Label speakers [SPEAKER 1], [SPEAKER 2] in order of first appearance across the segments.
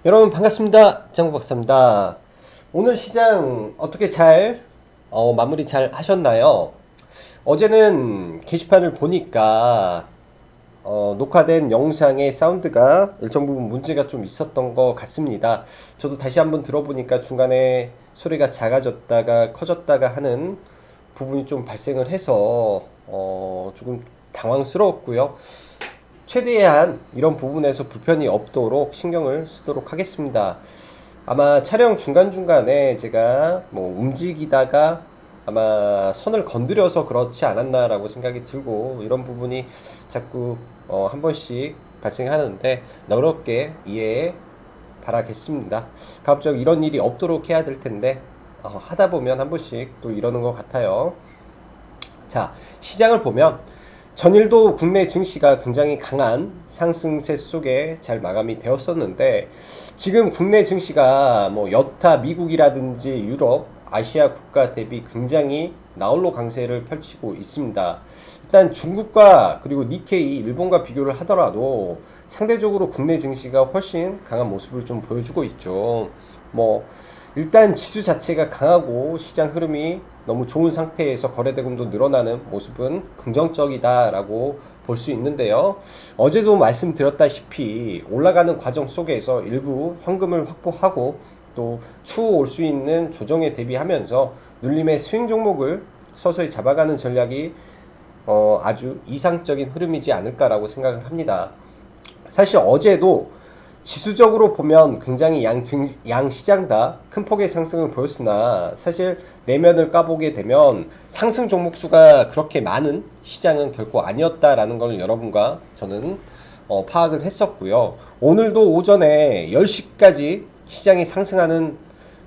[SPEAKER 1] 여러분 반갑습니다. 장구 박사입니다. 오늘 시장 어떻게 잘 마무리 잘 하셨나요? 어제는 게시판을 보니까 녹화된 영상의 사운드가 일정 부분 문제가 좀 있었던 것 같습니다. 저도 다시 한번 들어보니까 중간에 소리가 작아졌다가 커졌다가 하는 부분이 좀 발생을 해서 조금 당황스러웠고요. 최대한 이런 부분에서 불편이 없도록 신경을 쓰도록 하겠습니다. 아마 촬영 중간중간에 제가 뭐 움직이다가 아마 선을 건드려서 그렇지 않았나라고 생각이 들고, 이런 부분이 자꾸 한 번씩 발생하는데 너그럽게 이해 바라겠습니다. 가급적 이런 일이 없도록 해야 될 텐데 하다 보면 한 번씩 또 이러는 것 같아요. 자, 시장을 보면 전일도 국내 증시가 굉장히 강한 상승세 속에 잘 마감이 되었었는데, 지금 국내 증시가 뭐 여타 미국이라든지 유럽, 아시아 국가 대비 굉장히 나홀로 강세를 펼치고 있습니다. 일단 중국과 그리고 니케이, 일본과 비교를 하더라도 상대적으로 국내 증시가 훨씬 강한 모습을 좀 보여주고 있죠. 뭐 일단 지수 자체가 강하고 시장 흐름이 너무 좋은 상태에서 거래대금도 늘어나는 모습은 긍정적이다라고 볼 수 있는데요. 어제도 말씀드렸다시피 올라가는 과정 속에서 일부 현금을 확보하고 또 추후 올 수 있는 조정에 대비하면서 눌림의 스윙 종목을 서서히 잡아가는 전략이 아주 이상적인 흐름이지 않을까라고 생각을 합니다. 사실 어제도 지수적으로 보면 굉장히 양 시장 다 큰 폭의 상승을 보였으나, 사실 내면을 까보게 되면 상승 종목 수가 그렇게 많은 시장은 결코 아니었다라는 걸 여러분과 저는 파악을 했었고요. 오늘도 오전에 10시까지 시장이 상승하는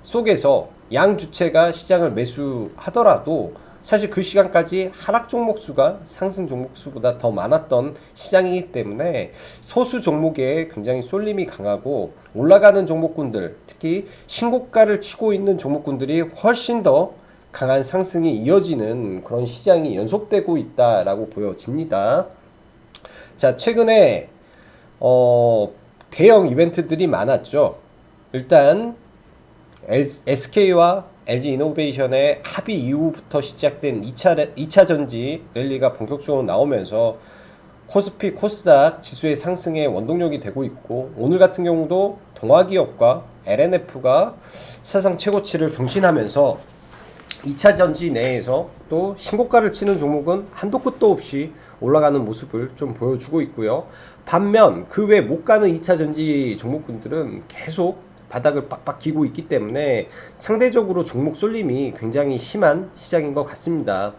[SPEAKER 1] 속에서 양 주체가 시장을 매수하더라도 사실 그 시간까지 하락 종목 수가 상승 종목 수보다 더 많았던 시장이기 때문에 소수 종목에 굉장히 쏠림이 강하고, 올라가는 종목군들, 특히 신고가를 치고 있는 종목군들이 훨씬 더 강한 상승이 이어지는 그런 시장이 연속되고 있다라고 보여집니다. 자, 최근에 대형 이벤트들이 많았죠. 일단 SK와 LG이노베이션의 합의 이후부터 시작된 2차 전지 랠리가 본격적으로 나오면서 코스피, 코스닥 지수의 상승에 원동력이 되고 있고, 오늘 같은 경우도 동아기업과 LNF가 사상 최고치를 경신하면서 2차 전지 내에서 또 신고가를 치는 종목은 한도 끝도 없이 올라가는 모습을 좀 보여주고 있고요. 반면 그 외 못 가는 2차 전지 종목군들은 계속 바닥을 빡빡 기고 있기 때문에 상대적으로 종목 쏠림이 굉장히 심한 시장인 것 같습니다.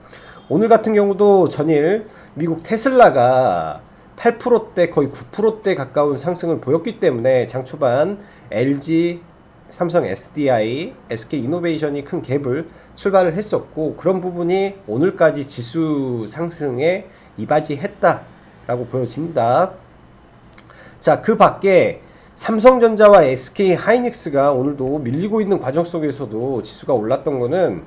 [SPEAKER 1] 오늘 같은 경우도 전일 미국 테슬라가 8%대 거의 9%대 가까운 상승을 보였기 때문에 장 초반 LG, 삼성 SDI, SK이노베이션이 큰 갭을 출발을 했었고, 그런 부분이 오늘까지 지수 상승에 이바지했다라고 보여집니다. 자, 그 밖에 삼성전자와 SK하이닉스가 오늘도 밀리고 있는 과정 속에서도 지수가 올랐던 거는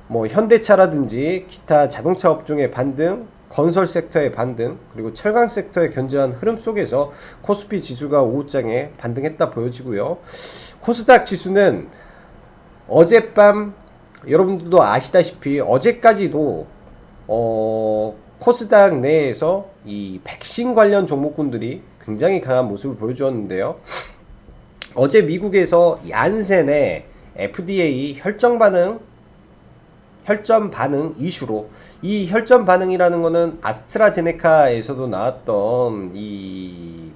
[SPEAKER 1] 뭐 현대차라든지 기타 자동차 업종의 반등, 건설 섹터의 반등, 그리고 철강 섹터의 견조한 흐름 속에서 코스피 지수가 오후장에 반등했다 보여지고요. 코스닥 지수는 어젯밤 여러분들도 아시다시피 어제까지도 코스닥 내에서 이 백신 관련 종목군들이 굉장히 강한 모습을 보여주었는데요. 어제 미국에서 얀센의 FDA 혈전 반응 이슈로, 이 혈전 반응이라는 거는 아스트라제네카에서도 나왔던 이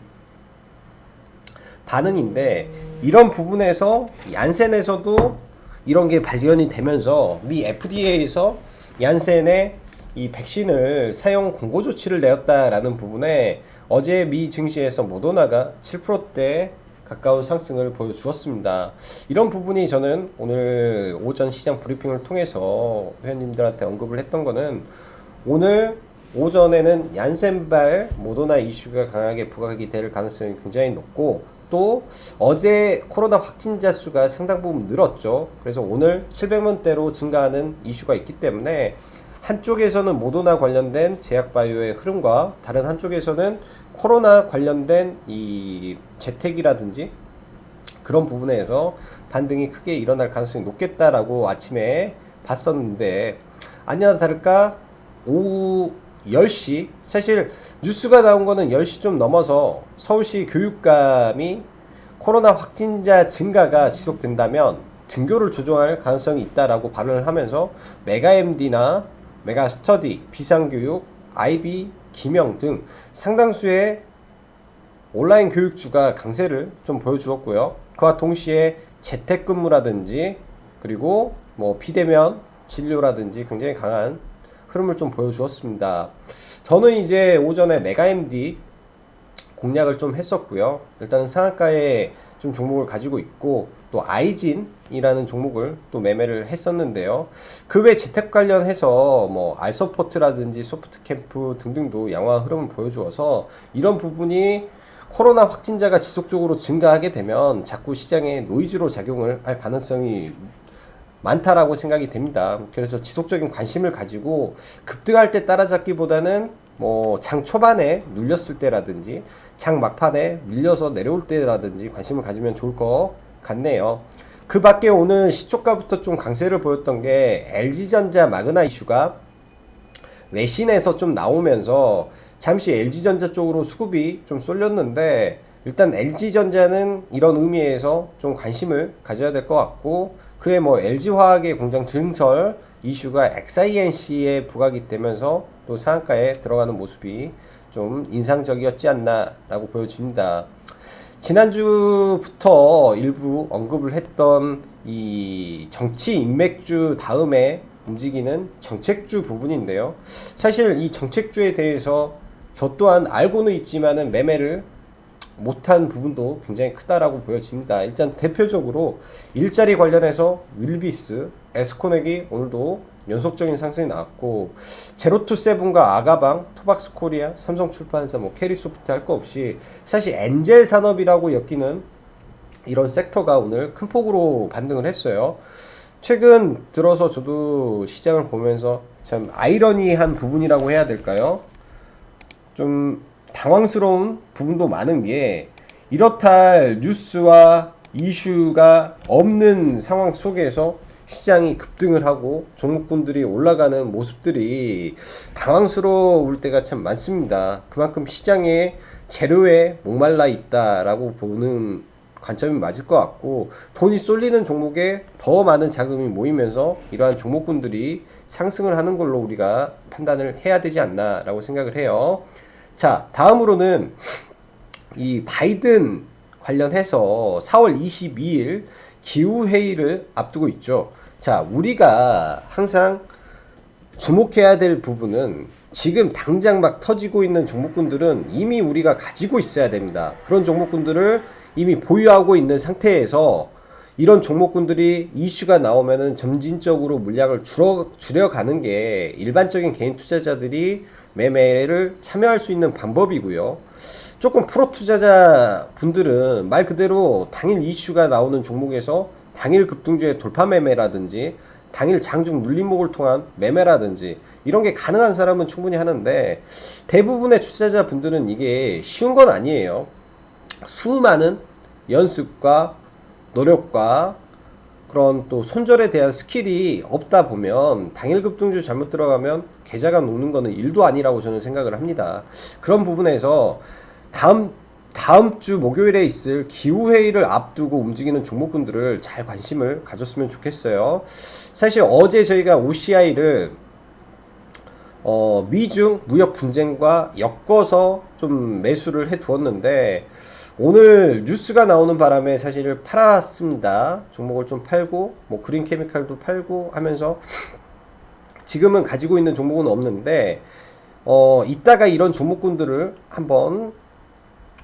[SPEAKER 1] 반응인데, 이런 부분에서 얀센에서도 이런 게 발견이 되면서 미 FDA에서 얀센의 이 백신을 사용 공고 조치를 내었다라는 부분에 어제 미 증시에서 모더나가 7%대 가까운 상승을 보여주었습니다. 이런 부분이 저는 오늘 오전 시장 브리핑을 통해서 회원님들한테 언급을 했던 거는, 오늘 오전에는 얀센발 모더나 이슈가 강하게 부각이 될 가능성이 굉장히 높고, 또 어제 코로나 확진자 수가 상당 부분 늘었죠. 그래서 오늘 700만대로 증가하는 이슈가 있기 때문에 한쪽에서는 모더나 관련된 제약바이오의 흐름과 다른 한쪽에서는 코로나 관련된 이 재택이라든지 그런 부분에서 반등이 크게 일어날 가능성이 높겠다라고 아침에 봤었는데, 아니나 다를까 오후 10시, 사실 뉴스가 나온 거는 10시 좀 넘어서 서울시 교육감이 코로나 확진자 증가가 지속된다면 등교를 조정할 가능성이 있다라고 발언을 하면서 메가MD나 메가스터디, 비상교육, IB, 김영 등 상당수의 온라인 교육주가 강세를 좀 보여주었고요. 그와 동시에 재택근무라든지 그리고 뭐 비대면 진료라든지 굉장히 강한 흐름을 좀 보여주었습니다. 저는 이제 오전에 메가MD 공략을 좀 했었고요. 일단은 상한가에 좀 종목을 가지고 있고, 또 아이진이라는 종목을 또 매매를 했었는데요. 그 외 재택 관련해서 뭐 알서포트라든지 소프트캠프 등등도 양호한 흐름을 보여주어서 이런 부분이 코로나 확진자가 지속적으로 증가하게 되면 자꾸 시장에 노이즈로 작용을 할 가능성이 많다라고 생각이 됩니다. 그래서 지속적인 관심을 가지고 급등할 때 따라잡기보다는 뭐 장 초반에 눌렸을 때라든지 장 막판에 밀려서 내려올 때라든지 관심을 가지면 좋을 것 같네요. 그 밖에 오늘 시초가부터 좀 강세를 보였던 게 LG전자 마그나 이슈가 외신에서 좀 나오면서 잠시 LG전자 쪽으로 수급이 좀 쏠렸는데, 일단 LG전자는 이런 의미에서 좀 관심을 가져야 될 것 같고, 그에 뭐 LG화학의 공장 증설 이슈가 XINC에 부각이 되면서 또 상한가에 들어가는 모습이 좀 인상적이었지 않나 라고 보여집니다. 지난주부터 일부 언급을 했던 이 정치 인맥주 다음에 움직이는 정책주 부분인데요. 사실 이 정책주에 대해서 저 또한 알고는 있지만은 매매를 못한 부분도 굉장히 크다라고 보여집니다. 일단 대표적으로 일자리 관련해서 윌비스, 에스코넥이 오늘도 연속적인 상승이 나왔고, 제로투세븐과 아가방, 토박스코리아, 삼성출판사, 뭐 캐리소프트 할 거 없이 사실 엔젤 산업이라고 엮이는 이런 섹터가 오늘 큰 폭으로 반등을 했어요. 최근 들어서 저도 시장을 보면서 참 아이러니한 부분이라고 해야 될까요? 좀 당황스러운 부분도 많은 게, 이렇다 할 뉴스와 이슈가 없는 상황 속에서 시장이 급등을 하고 종목군들이 올라가는 모습들이 당황스러울 때가 참 많습니다. 그만큼 시장에 재료에 목말라 있다라고 보는 관점이 맞을 것 같고, 돈이 쏠리는 종목에 더 많은 자금이 모이면서 이러한 종목군들이 상승을 하는 걸로 우리가 판단을 해야 되지 않나 라고 생각을 해요. 자, 다음으로는 이 바이든 관련해서 4월 22일 기후회의를 앞두고 있죠. 자, 우리가 항상 주목해야 될 부분은 지금 당장 막 터지고 있는 종목군들은 이미 우리가 가지고 있어야 됩니다. 그런 종목군들을 이미 보유하고 있는 상태에서 이런 종목군들이 이슈가 나오면은 점진적으로 물량을 줄여가는 게 일반적인 개인 투자자들이 매매를 참여할 수 있는 방법이고요. 조금 프로 투자자 분들은 말 그대로 당일 이슈가 나오는 종목에서 당일 급등주의 돌파 매매라든지 당일 장중 눌림목을 통한 매매라든지 이런 게 가능한 사람은 충분히 하는데, 대부분의 투자자 분들은 이게 쉬운 건 아니에요. 수많은 연습과 노력과 그런 또 손절에 대한 스킬이 없다 보면 당일 급등주 잘못 들어가면 계좌가 녹는 거는 일도 아니라고 저는 생각을 합니다. 그런 부분에서 다음 주 목요일에 있을 기후회의를 앞두고 움직이는 종목군들을 잘 관심을 가졌으면 좋겠어요. 사실 어제 저희가 OCI를 미중 무역 분쟁과 엮어서 좀 매수를 해 두었는데, 오늘 뉴스가 나오는 바람에 사실 팔았습니다. 종목을 좀 팔고 뭐 그린 케미칼도 팔고 하면서 지금은 가지고 있는 종목은 없는데, 이따가 이런 종목군들을 한번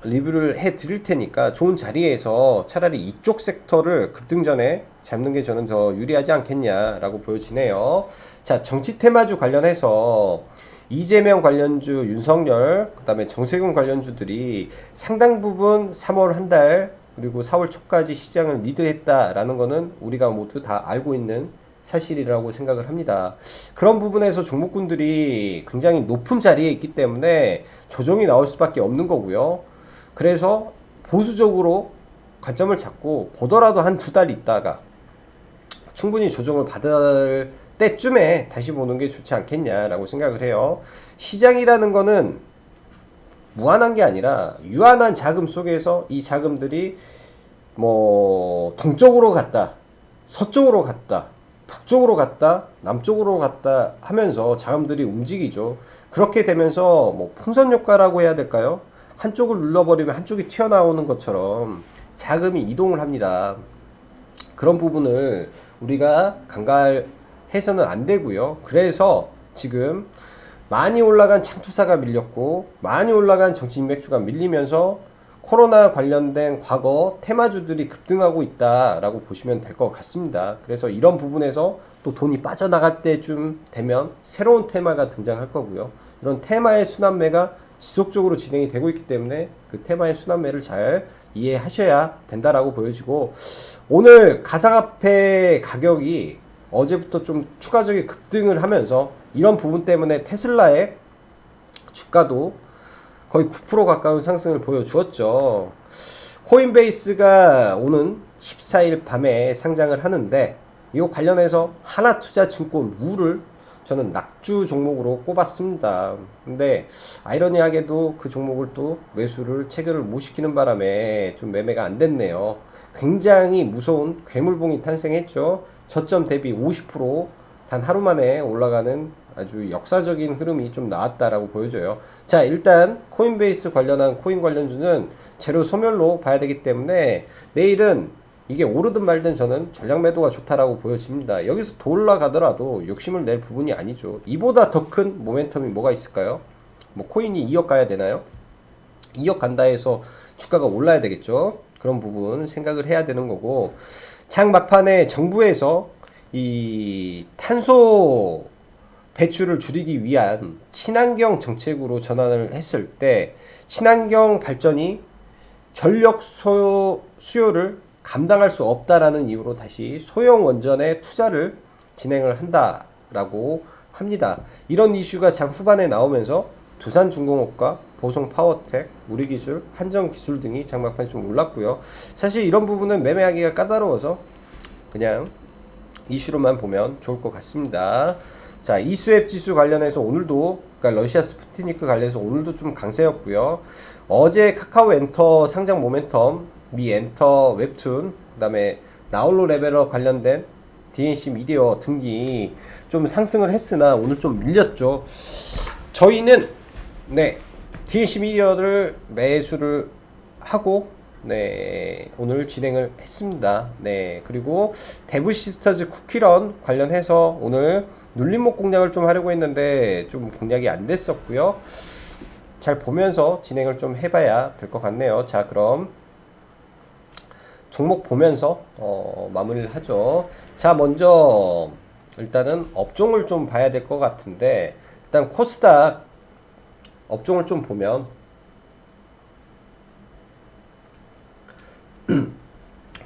[SPEAKER 1] 리뷰를 해 드릴 테니까 좋은 자리에서 차라리 이쪽 섹터를 급등 전에 잡는 게 저는 더 유리하지 않겠냐라고 보여지네요. 자, 정치 테마주 관련해서 이재명 관련주, 윤석열, 그 다음에 정세균 관련주들이 상당 부분 3월 한 달 그리고 4월 초까지 시장을 리드했다라는 거는 우리가 모두 다 알고 있는 사실이라고 생각을 합니다. 그런 부분에서 종목군들이 굉장히 높은 자리에 있기 때문에 조정이 나올 수밖에 없는 거고요. 그래서 보수적으로 관점을 잡고 보더라도 한 두 달 있다가 충분히 조정을 받을 때쯤에 다시 보는 게 좋지 않겠냐라고 생각을 해요. 시장이라는 거는 무한한 게 아니라 유한한 자금 속에서 이 자금들이 뭐 동쪽으로 갔다, 서쪽으로 갔다, 북쪽으로 갔다, 남쪽으로 갔다 하면서 자금들이 움직이죠. 그렇게 되면서 뭐 풍선 효과라고 해야 될까요? 한쪽을 눌러버리면 한쪽이 튀어나오는 것처럼 자금이 이동을 합니다. 그런 부분을 우리가 간과해서는 안 되고요. 그래서 지금 많이 올라간 창투사가 밀렸고 많이 올라간 정치인맥주가 밀리면서 코로나 관련된 과거 테마주들이 급등하고 있다라고 보시면 될 것 같습니다. 그래서 이런 부분에서 또 돈이 빠져나갈 때쯤 되면 새로운 테마가 등장할 거고요. 이런 테마의 순환매가 지속적으로 진행이 되고 있기 때문에 그 테마의 순환매를 잘 이해하셔야 된다라고 보여지고, 오늘 가상화폐 가격이 어제부터 좀 추가적인 급등을 하면서 이런 부분 때문에 테슬라의 주가도 거의 9% 가까운 상승을 보여주었죠. 코인베이스가 오는 14일 밤에 상장을 하는데 이거 관련해서 하나투자증권 우를 저는 낙주 종목으로 꼽았습니다. 근데 아이러니하게도 그 종목을 또 매수를 체결을 못 시키는 바람에 좀 매매가 안 됐네요. 굉장히 무서운 괴물봉이 탄생했죠. 저점 대비 50% 단 하루 만에 올라가는 아주 역사적인 흐름이 좀 나왔다라고 보여져요. 자, 일단 코인베이스 관련한 코인 관련주는 재료 소멸로 봐야 되기 때문에 내일은 이게 오르든 말든 저는 전략 매도가 좋다라고 보여집니다. 여기서 더 올라가더라도 욕심을 낼 부분이 아니죠. 이보다 더 큰 모멘텀이 뭐가 있을까요? 뭐 코인이 2억 가야 되나요? 2억 간다 해서 주가가 올라야 되겠죠. 그런 부분 생각을 해야 되는 거고, 장 막판에 정부에서 이 탄소 배출을 줄이기 위한 친환경 정책으로 전환을 했을 때 친환경 발전이 전력 수요를 감당할 수 없다라는 이유로 다시 소형 원전에 투자를 진행을 한다라고 합니다. 이런 이슈가 장 후반에 나오면서 두산중공업과 보성파워텍, 우리기술, 한정기술 등이 장 막판에 좀 올랐고요. 사실 이런 부분은 매매하기가 까다로워서 그냥 이슈로만 보면 좋을 것 같습니다. 자, 이수앱 지수 관련해서 오늘도, 그러니까 러시아 스푸트니크 관련해서 오늘도 좀 강세였고요. 어제 카카오 엔터 상장 모멘텀, 미 엔터 웹툰, 그 다음에 나홀로 레벨업 관련된 DNC 미디어 등이 좀 상승을 했으나 오늘 좀 밀렸죠. 저희는 DNC 미디어를 매수를 하고 오늘 진행을 했습니다. 그리고 데브시스터즈 쿠키런 관련해서 오늘 눌림목 공략을 좀 하려고 했는데 좀 공략이 안 됐었고요. 잘 보면서 진행을 좀 해봐야 될 것 같네요. 자, 그럼 종목 보면서 마무리를 하죠. 자, 먼저 일단은 업종을 좀 봐야 될 것 같은데, 일단 코스닥 업종을 좀 보면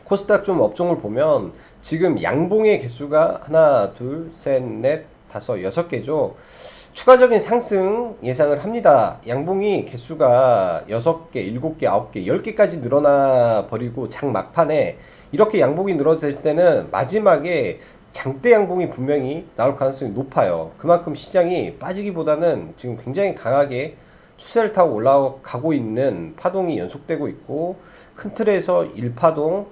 [SPEAKER 1] 코스닥 좀 업종을 보면 지금 양봉의 개수가 하나, 둘, 셋, 넷, 다섯, 6개죠. 추가적인 상승 예상을 합니다. 양봉이 개수가 6개, 7개, 9개, 10개까지 늘어나 버리고 장 막판에 이렇게 양봉이 늘어질 때는 마지막에 장대 양봉이 분명히 나올 가능성이 높아요. 그만큼 시장이 빠지기보다는 지금 굉장히 강하게 추세를 타고 올라가고 있는 파동이 연속되고 있고, 큰 틀에서 1파동,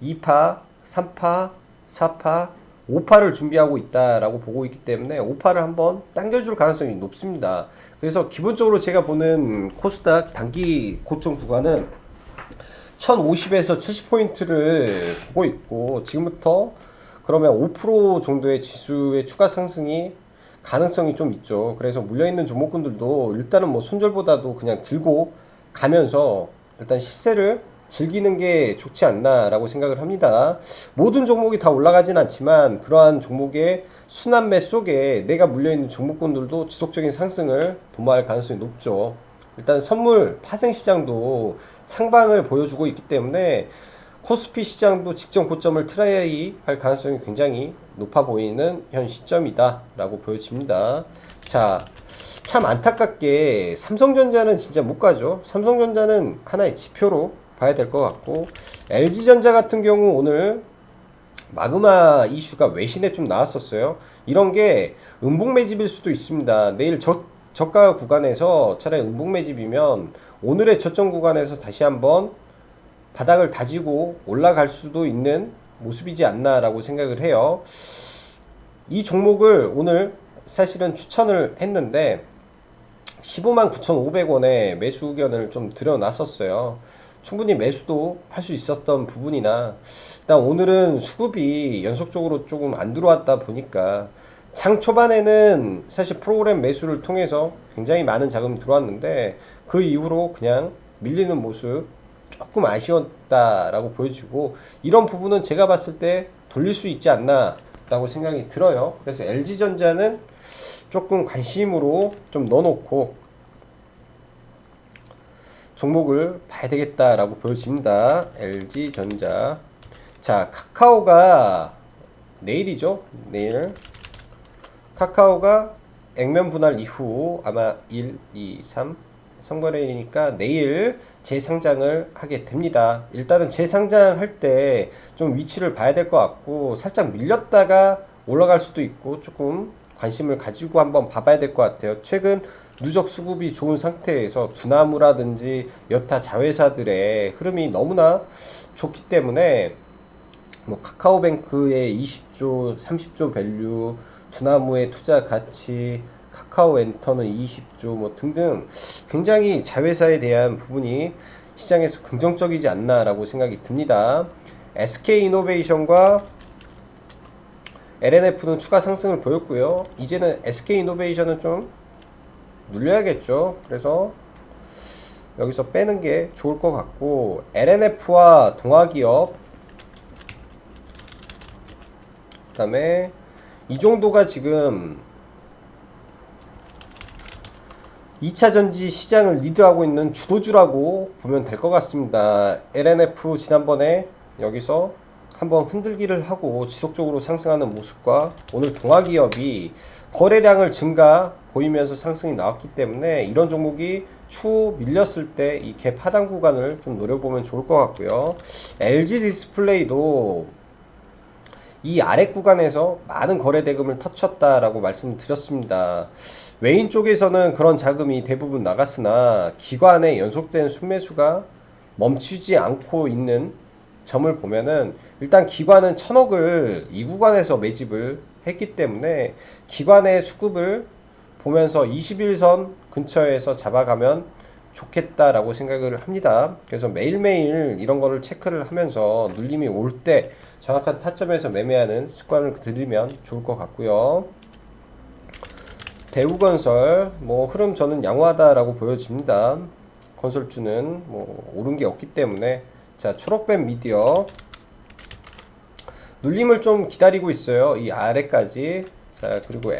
[SPEAKER 1] 2파, 3파, 4파, 5파를 준비하고 있다라고 보고 있기 때문에 5파를 한번 당겨줄 가능성이 높습니다. 그래서 기본적으로 제가 보는 코스닥 단기 고점 구간은 1050에서 70포인트를 보고 있고, 지금부터 그러면 5% 정도의 지수의 추가 상승이 가능성이 좀 있죠. 그래서 물려있는 종목군들도 일단은 뭐 손절보다도 그냥 들고 가면서 일단 시세를 즐기는 게 좋지 않나라고 생각을 합니다. 모든 종목이 다 올라가진 않지만 그러한 종목의 순환매 속에 내가 물려있는 종목군들도 지속적인 상승을 도모할 가능성이 높죠. 일단 선물 파생시장도 상방을 보여주고 있기 때문에 코스피 시장도 직전 고점을 트라이 할 가능성이 굉장히 높아 보이는 현 시점이다 라고 보여집니다. 자, 참 안타깝게 삼성전자는 진짜 못 가죠. 삼성전자는 하나의 지표로 봐야 될 것 같고, LG전자 같은 경우 오늘 마그마 이슈가 외신에 좀 나왔었어요. 이런 게 음봉 매집일 수도 있습니다. 내일 저가 구간에서 차라리 음봉 매집이면 오늘의 저점 구간에서 다시 한번 바닥을 다지고 올라갈 수도 있는 모습이지 않나라고 생각을 해요. 이 종목을 오늘 사실은 추천을 했는데 15만 9,500원에 매수 의견을 좀 드려놨었어요. 충분히 매수도 할 수 있었던 부분이나 일단 오늘은 수급이 연속적으로 조금 안 들어왔다 보니까 장 초반에는 사실 프로그램 매수를 통해서 굉장히 많은 자금이 들어왔는데 그 이후로 그냥 밀리는 모습 조금 아쉬웠다라고 보여지고, 이런 부분은 제가 봤을 때 돌릴 수 있지 않나 라고 생각이 들어요. 그래서 LG전자는 조금 관심으로 좀 넣어놓고 종목을 봐야 되겠다라고 보여집니다. LG전자. 자, 카카오가 내일이죠. 내일 카카오가 액면 분할 이후 아마 1, 2, 3 선거일이니까 내일 재상장을 하게 됩니다. 일단은 재상장할 때 좀 위치를 봐야 될 것 같고, 살짝 밀렸다가 올라갈 수도 있고 조금 관심을 가지고 한번 봐봐야 될 것 같아요. 최근 누적 수급이 좋은 상태에서 두나무라든지 여타 자회사들의 흐름이 너무나 좋기 때문에 뭐 카카오뱅크의 20조, 30조 밸류, 두나무의 투자 가치, 카카오엔터는 20조 뭐 등등 굉장히 자회사에 대한 부분이 시장에서 긍정적이지 않나라고 생각이 듭니다. SK이노베이션과 LNF는 추가 상승을 보였고요. 이제는 SK이노베이션은 좀 눌려야겠죠. 그래서 여기서 빼는 게 좋을 것 같고, LNF와 동아기업, 그 다음에 이 정도가 지금 2차전지 시장을 리드하고 있는 주도주라고 보면 될 것 같습니다. LNF 지난번에 여기서 한번 흔들기를 하고 지속적으로 상승하는 모습과 오늘 동아기업이 거래량을 증가 보이면서 상승이 나왔기 때문에 이런 종목이 추후 밀렸을 때 이 갭 하단 구간을 좀 노려보면 좋을 것 같고요. LG 디스플레이도 이 아래 구간에서 많은 거래 대금을 터쳤다라고 말씀드렸습니다. 외인 쪽에서는 그런 자금이 대부분 나갔으나 기관의 연속된 순매수가 멈추지 않고 있는 점을 보면은 일단 기관은 1000억을 이 구간에서 매집을 했기 때문에 기관의 수급을 보면서 21선 근처에서 잡아가면 좋겠다라고 생각을 합니다. 그래서 매일매일 이런 거를 체크를 하면서 눌림이 올 때 정확한 타점에서 매매하는 습관을 들이면 좋을 것 같고요. 대우건설 뭐 흐름 저는 양호하다라고 보여집니다. 건설주는 뭐 오른 게 없기 때문에. 자, 초록뱀 미디어 눌림을 좀 기다리고 있어요. 이 아래까지. 자, 그리고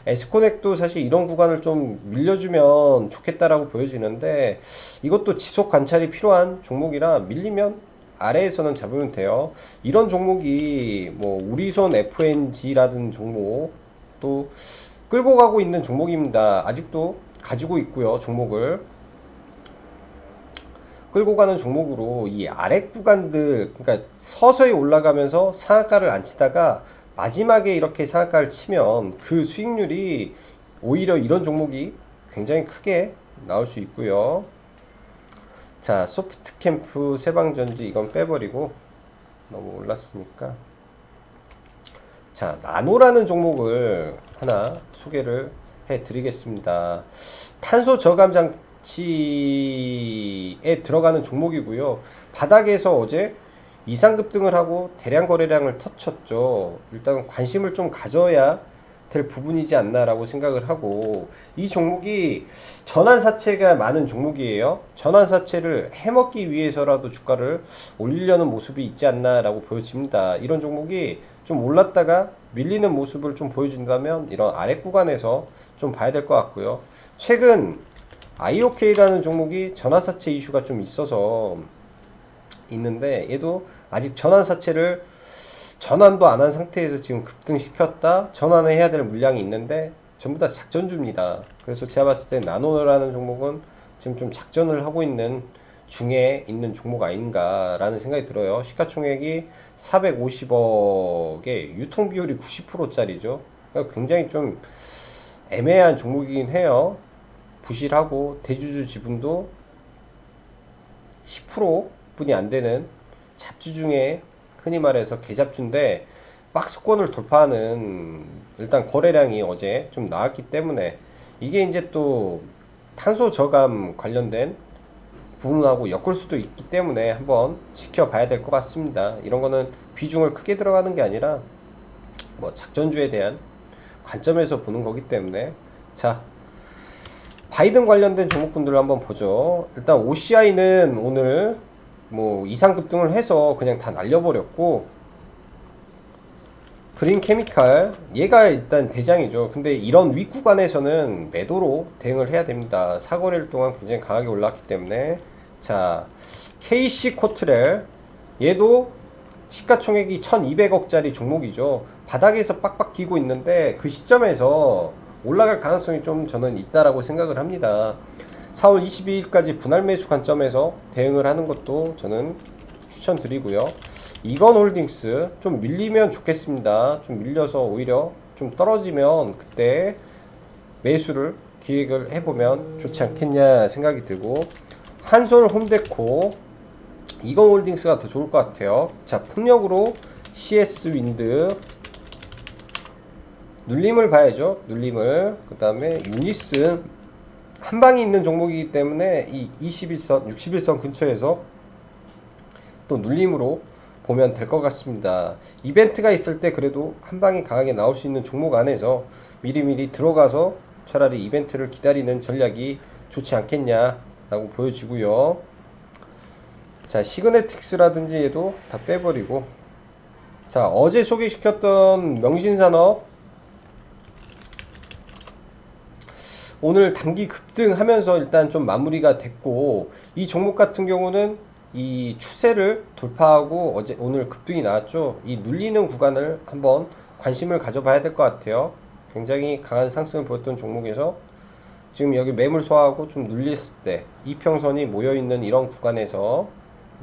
[SPEAKER 1] 에스코넥도 사실 이런 구간을 좀 밀려주면 좋겠다라고 보여지는데 이것도 지속 관찰이 필요한 종목이라 밀리면 아래에서는 잡으면 돼요. 이런 종목이 뭐 우리손 FNG라든 종목 또 끌고 가고 있는 종목입니다. 아직도 가지고 있고요. 종목을 끌고 가는 종목으로 이 아래 구간들, 그러니까 서서히 올라가면서 상한가를 안 치다가 마지막에 이렇게 상한가를 치면 그 수익률이 오히려 이런 종목이 굉장히 크게 나올 수 있고요. 자, 소프트캠프, 세방전지 이건 빼버리고 너무 올랐으니까. 자, 나노라는 종목을 하나 소개를 해 드리겠습니다. 탄소 저감 장치에 들어가는 종목이고요. 바닥에서 어제 이상급등을 하고 대량 거래량을 터쳤죠. 일단 관심을 좀 가져야 될 부분이지 않나라고 생각을 하고, 이 종목이 전환사채가 많은 종목이에요. 전환사채를 해먹기 위해서라도 주가를 올리려는 모습이 있지 않나라고 보여집니다. 이런 종목이 좀 올랐다가 밀리는 모습을 좀 보여준다면 이런 아래 구간에서 좀 봐야 될 것 같고요. 최근 IOK라는 종목이 전환사채 이슈가 좀 있어서 있는데 얘도 아직 전환사채를 전환도 안 한 상태에서 지금 급등시켰다 전환을 해야 될 물량이 있는데 전부 다 작전주입니다. 그래서 제가 봤을 때 나노라는 종목은 지금 좀 작전을 하고 있는 중에 있는 종목 아닌가라는 생각이 들어요. 시가총액이 450억에 유통 비율이 90%짜리죠. 그러니까 굉장히 좀 애매한 종목이긴 해요. 부실하고 대주주 지분도 10%뿐이 안 되는 잡주 중에 흔히 말해서 개잡주인데 박스권을 돌파하는 일단 거래량이 어제 좀 나왔기 때문에 이게 이제 또 탄소 저감 관련된 부분하고 엮을 수도 있기 때문에 한번 지켜봐야 될 것 같습니다. 이런 거는 비중을 크게 들어가는 게 아니라 뭐 작전주에 대한 관점에서 보는 거기 때문에 자, 바이든 관련된 종목군들을 한번 보죠. 일단 OCI는 오늘 뭐 이상 급등을 해서 그냥 다 날려버렸고, 그린 케미칼 얘가 일단 대장이죠. 근데 이런 윗구간에서는 매도로 대응을 해야 됩니다. 사거래일 동안 굉장히 강하게 올랐기 때문에. 자, KC 코트렐 얘도 시가총액이 1200억짜리 종목이죠. 바닥에서 빡빡 끼고 있는데 그 시점에서 올라갈 가능성이 좀 저는 있다라고 생각을 합니다. 4월 22일까지 분할 매수 관점에서 대응을 하는 것도 저는 추천드리고요. 이건홀딩스 좀 밀리면 좋겠습니다. 좀 밀려서 오히려 좀 떨어지면 그때 매수를 기획을 해보면 좋지 않겠냐 생각이 들고, 한솔 홈데코 이건홀딩스가 더 좋을 것 같아요. 자, 풍력으로 CS 윈드 눌림을 봐야죠. 눌림을. 그 다음에 유니스 한방이 있는 종목이기 때문에 이 21선 61선 근처에서 또 눌림으로 보면 될 것 같습니다. 이벤트가 있을 때 그래도 한방이 강하게 나올 수 있는 종목 안에서 미리미리 들어가서 차라리 이벤트를 기다리는 전략이 좋지 않겠냐라고 보여지고요. 자, 시그네틱스라든지 얘도 다 빼버리고, 자, 어제 소개시켰던 명신산업 오늘 단기 급등하면서 일단 좀 마무리가 됐고, 이 종목 같은 경우는 이 추세를 돌파하고 어제 오늘 급등이 나왔죠. 이 눌리는 구간을 한번 관심을 가져봐야 될 것 같아요. 굉장히 강한 상승을 보였던 종목에서 지금 여기 매물 소화하고 좀 눌렸을 때 이평선이 모여있는 이런 구간에서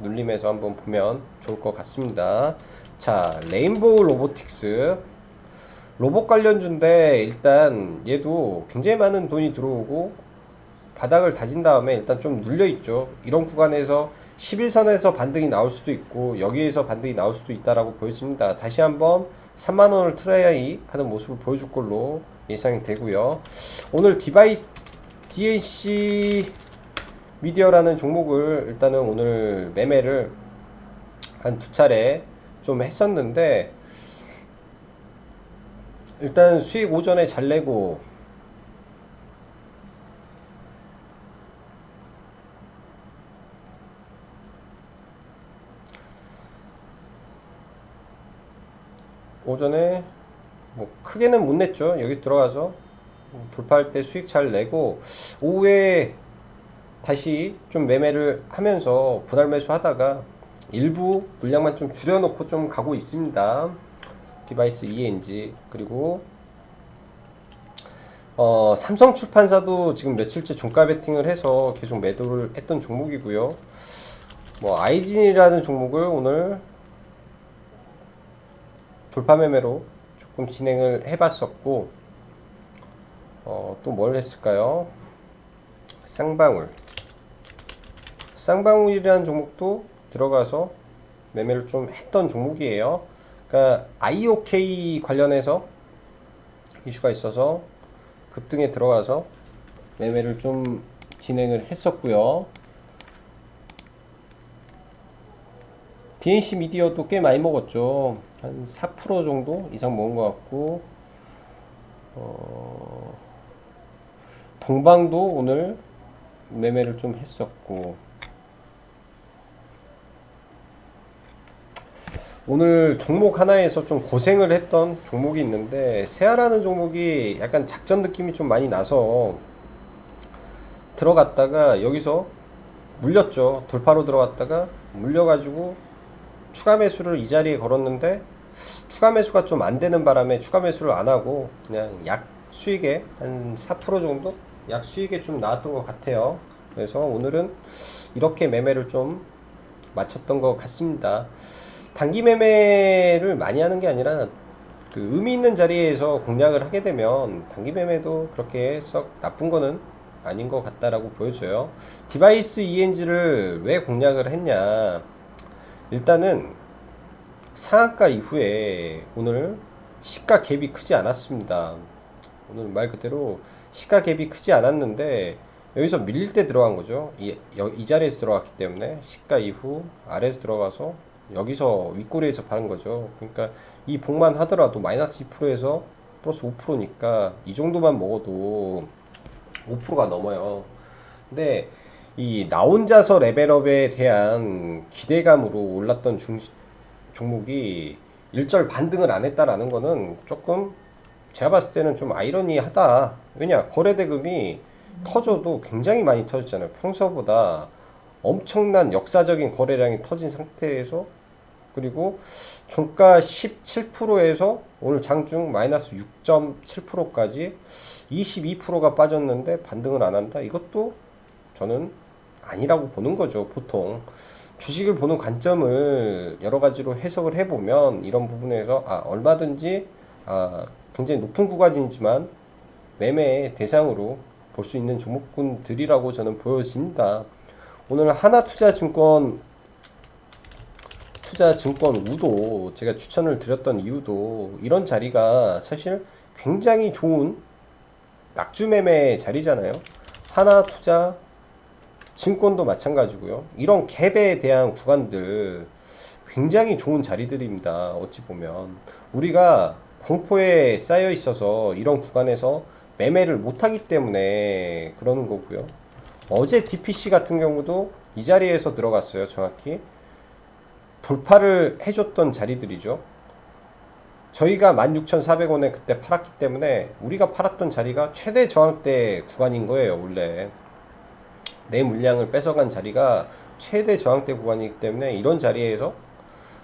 [SPEAKER 1] 눌림에서 한번 보면 좋을 것 같습니다. 자, 레인보우 로보틱스 로봇 관련주인데 일단 얘도 굉장히 많은 돈이 들어오고 바닥을 다진 다음에 일단 좀 눌려있죠. 이런 구간에서 11선에서 반등이 나올 수도 있고 여기에서 반등이 나올 수도 있다라고 보여집니다. 다시 한번 3만원을 트라이 하는 모습을 보여줄 걸로 예상이 되고요. 오늘 DNC 미디어라는 종목을 일단은 오늘 매매를 한 두 차례 좀 했었는데, 일단 수익 오전에 잘 내고 오전에 뭐 크게는 못 냈죠. 여기 들어가서 돌파할 때 수익 잘 내고, 오후에 다시 좀 매매를 하면서 분할 매수 하다가 일부 물량만 좀 줄여놓고 좀 가고 있습니다. 디바이스 ENG. 그리고 삼성출판사도 지금 며칠째 종가 베팅을 해서 계속 매도를 했던 종목이고요. 뭐 아이진이라는 종목을 오늘 돌파 매매로 조금 진행을 해봤었고, 또 뭘 했을까요? 쌍방울이라는 종목도 들어가서 매매를 좀 했던 종목이에요. 그러니까 IOK 관련해서 이슈가 있어서 급등에 들어가서 매매를 좀 진행을 했었고요. DNC 미디어도 꽤 많이 먹었죠. 한 4% 정도 이상 먹은 것 같고, 동방도 오늘 매매를 좀 했었고, 오늘 종목 하나에서 좀 고생을 했던 종목이 있는데, 세아라는 종목이 약간 작전 느낌이 좀 많이 나서 들어갔다가 여기서 물렸죠. 돌파로 들어갔다가 물려가지고 추가 매수를 이 자리에 걸었는데, 추가 매수가 좀 안 되는 바람에 추가 매수를 안 하고 그냥 약 수익에 한 4% 정도 약 수익에 좀 나왔던 것 같아요. 그래서 오늘은 이렇게 매매를 좀 맞췄던 것 같습니다. 단기 매매를 많이 하는 게 아니라 그 의미 있는 자리에서 공략을 하게 되면 단기 매매도 그렇게 썩 나쁜 거는 아닌 것 같다라고 보여져요. 디바이스 ENG를 왜 공략을 했냐? 일단은 상한가 이후에 오늘 시가 갭이 크지 않았습니다. 오늘 말 그대로 시가 갭이 크지 않았는데 여기서 밀릴 때 들어간 거죠. 이 자리에서 들어갔기 때문에 시가 이후 아래에서 들어가서 여기서 윗꼬리에서 파는 거죠. 그러니까 이 복만 하더라도 마이너스 2%에서 플러스 5%니까 이 정도만 먹어도 5%가 넘어요. 근데 이 나 혼자서 레벨업에 대한 기대감으로 올랐던 종목이 일절 반등을 안 했다라는 거는 조금 제가 봤을 때는 좀 아이러니하다. 왜냐, 거래대금이 터져도 굉장히 많이 터졌잖아요. 평소보다 엄청난 역사적인 거래량이 터진 상태에서, 그리고 종가 17%에서 오늘 장중 마이너스 6.7%까지 22%가 빠졌는데 반등을 안 한다? 이것도 저는 아니라고 보는 거죠. 보통 주식을 보는 관점을 여러 가지로 해석을 해보면 이런 부분에서 얼마든지 굉장히 높은 구간이지만 매매 대상으로 볼 수 있는 종목군들이라고 저는 보여집니다. 오늘 하나투자증권 우도 제가 추천을 드렸던 이유도 이런 자리가 사실 굉장히 좋은 낙주 매매 자리잖아요. 하나투자 증권도 마찬가지고요. 이런 갭에 대한 구간들 굉장히 좋은 자리들입니다. 어찌 보면 우리가 공포에 쌓여 있어서 이런 구간에서 매매를 못하기 때문에 그러는 거고요. 어제 DPC 같은 경우도 이 자리에서 들어갔어요. 정확히 돌파를 해줬던 자리들이죠. 저희가 16,400원에 그때 팔았기 때문에 우리가 팔았던 자리가 최대 저항대 구간인 거예요. 원래 내 물량을 뺏어간 자리가 최대 저항대 구간이기 때문에 이런 자리에서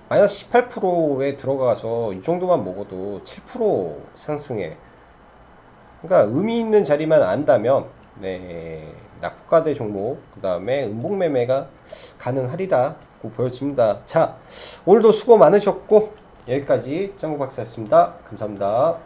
[SPEAKER 1] 마이너스 18%에 들어가서 이 정도만 먹어도 7% 상승해. 그러니까 의미 있는 자리만 안다면 낙폭과대 종목 그 다음에 음봉매매가 가능하리라고 보여집니다. 자, 오늘도 수고 많으셨고 여기까지 짱구 박사였습니다. 감사합니다.